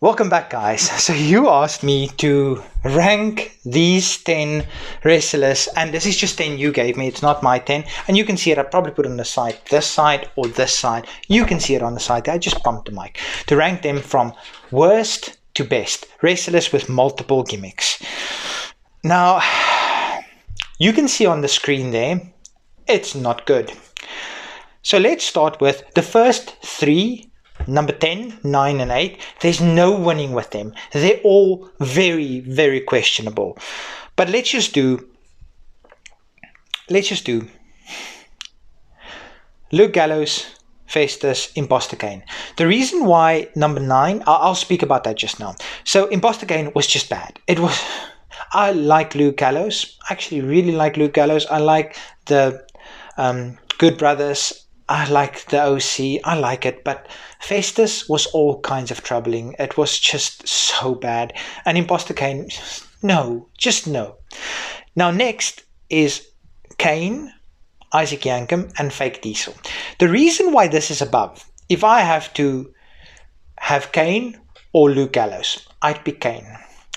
Welcome back, guys. So you asked me to rank these 10 wrestlers, and this is just 10 you gave me. It's not my 10. And you can see it. I probably put it on the side, this side or this side. You can see it on the side. I just bumped the mic to rank them from worst to best. Wrestlers with multiple gimmicks. Now, you can see on the screen there, it's not good. So let's start with the first three. Number 10, 9 and 8, there's no winning with them. They're all very, very questionable. But let's just do Luke Gallows, Festus, Imposter Kane. The reason why number 9, I'll speak about that just now. So Imposter Kane was just bad. I like Luke Gallows. I actually really like Luke Gallows. I like the Good Brothers. I like the OC, I like it, but Festus was all kinds of troubling. It was just so bad. And Imposter Kane, no. Now next is Kane, Isaac Yankem, and Fake Diesel. The reason why this is above, if I have to have Kane or Luke Gallows, I'd pick Kane.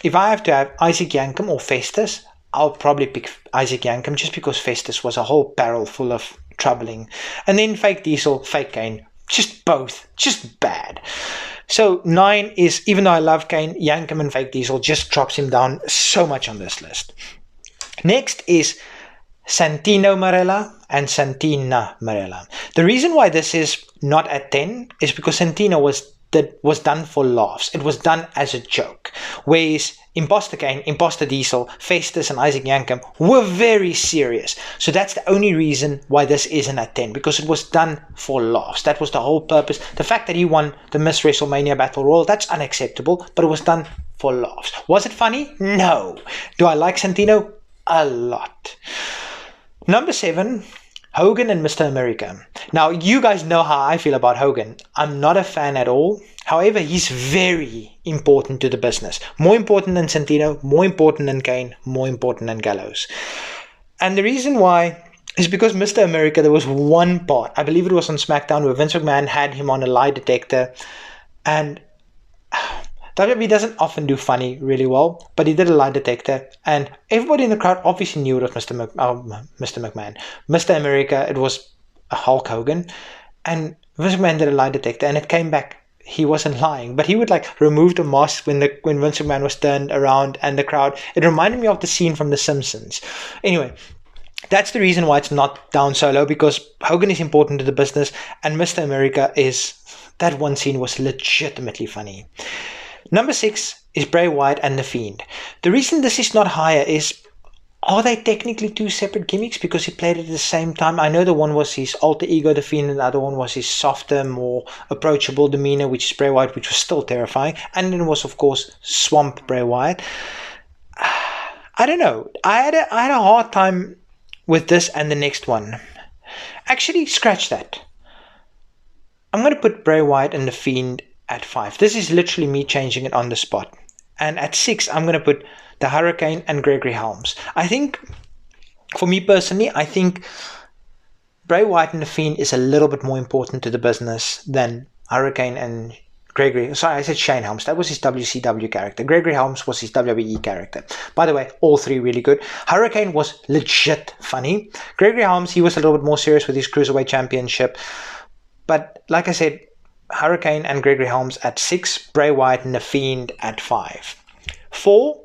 If I have to have Isaac Yankem or Festus, I'll probably pick Isaac Yankem just because Festus was a whole barrel full of troubling. And then Fake Diesel, Fake Kane, just both, just bad. So 9 is, even though I love Kane, Yankem and Fake Diesel just drops him down so much on this list. Next is Santino Marella and Santina Marella. The reason why this is not at 10 is because Santino was done for laughs. It was done as a joke. Whereas Imposter Kane, Imposter Diesel, Festus and Isaac Yankem were very serious. So that's the only reason why this isn't at 10, because it was done for laughs. That was the whole purpose. The fact that he won the Miss WrestleMania Battle Royal, that's unacceptable, but it was done for laughs. Was it funny? No. Do I like Santino? A lot. Number 7, Hogan and Mr. America. Now, you guys know how I feel about Hogan. I'm not a fan at all. However, he's very important to the business. More important than Santino, more important than Kane, more important than Gallows. And the reason why is because Mr. America, there was one part, I believe it was on SmackDown, where Vince McMahon had him on a lie detector. And WWE doesn't often do funny really well, but he did a lie detector, and everybody in the crowd obviously knew it was Mr. McMahon. Mr. America, it was Hulk Hogan, and Vince McMahon did a lie detector, and it came back. He wasn't lying, but he would remove the mask when Vince McMahon was turned around and the crowd. It reminded me of the scene from The Simpsons. Anyway, that's the reason why it's not down so low, because Hogan is important to the business, and Mr. America that one scene was legitimately funny. Number 6 is Bray Wyatt and The Fiend. The reason this is not higher is, are they technically two separate gimmicks because he played it at the same time? I know the one was his alter ego, The Fiend, and the other one was his softer, more approachable demeanor, which is Bray Wyatt, which was still terrifying. And then was, of course, Swamp Bray Wyatt. I don't know. I had a hard time with this and the next one. Actually, scratch that. I'm going to put Bray Wyatt and The Fiend at 5. This is literally me changing it on the spot. And at 6, I'm going to put the Hurricane and Gregory Helms. I think, for me personally, I think Bray Wyatt and The Fiend is a little bit more important to the business than Hurricane and Gregory. Sorry, I said Shane Helms. That was his WCW character. Gregory Helms was his WWE character. By the way, all three really good. Hurricane was legit funny. Gregory Helms, he was a little bit more serious with his Cruiserweight Championship. But like I said, Hurricane and Gregory Helms at 6, Bray Wyatt and The Fiend at 5. 4,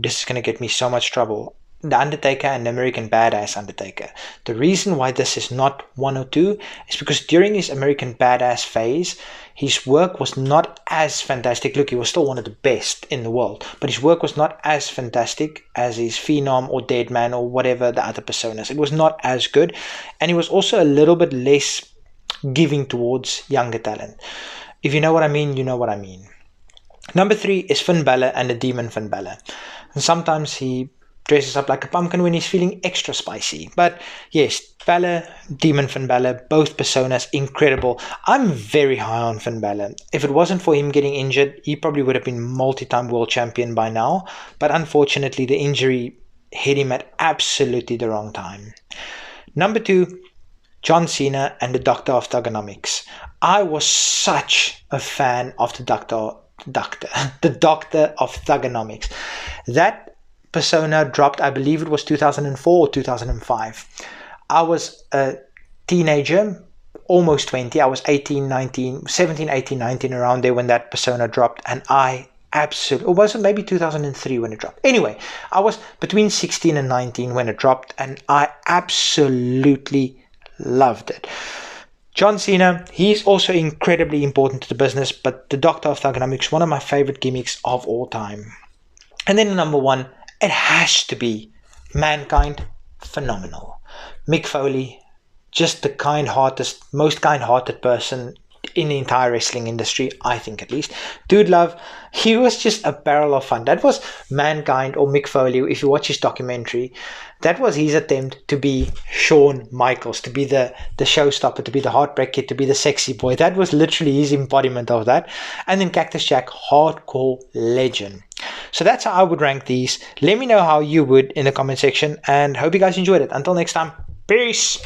this is going to get me so much trouble, The Undertaker and the American Badass Undertaker. The reason why this is not 1 or 2 is because during his American Badass phase, his work was not as fantastic. Look, he was still one of the best in the world, but his work was not as fantastic as his Phenom or Deadman or whatever the other personas. It was not as good, and he was also a little bit less giving towards younger talent. If you know what I mean, you know what I mean. Number 3 is Finn Balor and the Demon Finn Balor. And sometimes he dresses up like a pumpkin when he's feeling extra spicy. But yes, Balor, Demon Finn Balor, both personas incredible. I'm very high on Finn Balor. If it wasn't for him getting injured, he probably would have been multi-time world champion by now. But unfortunately, the injury hit him at absolutely the wrong time. Number 2, John Cena and the Doctor of Thugonomics. I was such a fan of the Doctor the doctor of thugonomics. That persona dropped, I believe it was 2004 or 2005. I was a teenager, almost 20. I was 18, 19, 17, 18, 19, around there when that persona dropped, and I absolutely, or was it maybe 2003 when it dropped? Anyway, I was between 16 and 19 when it dropped, and I absolutely loved it. John Cena, he's also incredibly important to the business, but the Doctor of Thugonomics, one of my favorite gimmicks of all time. And then number one, it has to be Mankind, phenomenal. Mick Foley, just the most kind-hearted person in the entire wrestling industry, I think at least. Dude Love, he was just a barrel of fun. That was Mankind, or Mick Foley, if you watch his documentary, that was his attempt to be Shawn Michaels, to be the showstopper, to be the heartbreak kid, to be the sexy boy. That was literally his embodiment of that. And then Cactus Jack, hardcore legend. So that's how I would rank these. Let me know how you would in the comment section, and hope you guys enjoyed it. Until next time, peace.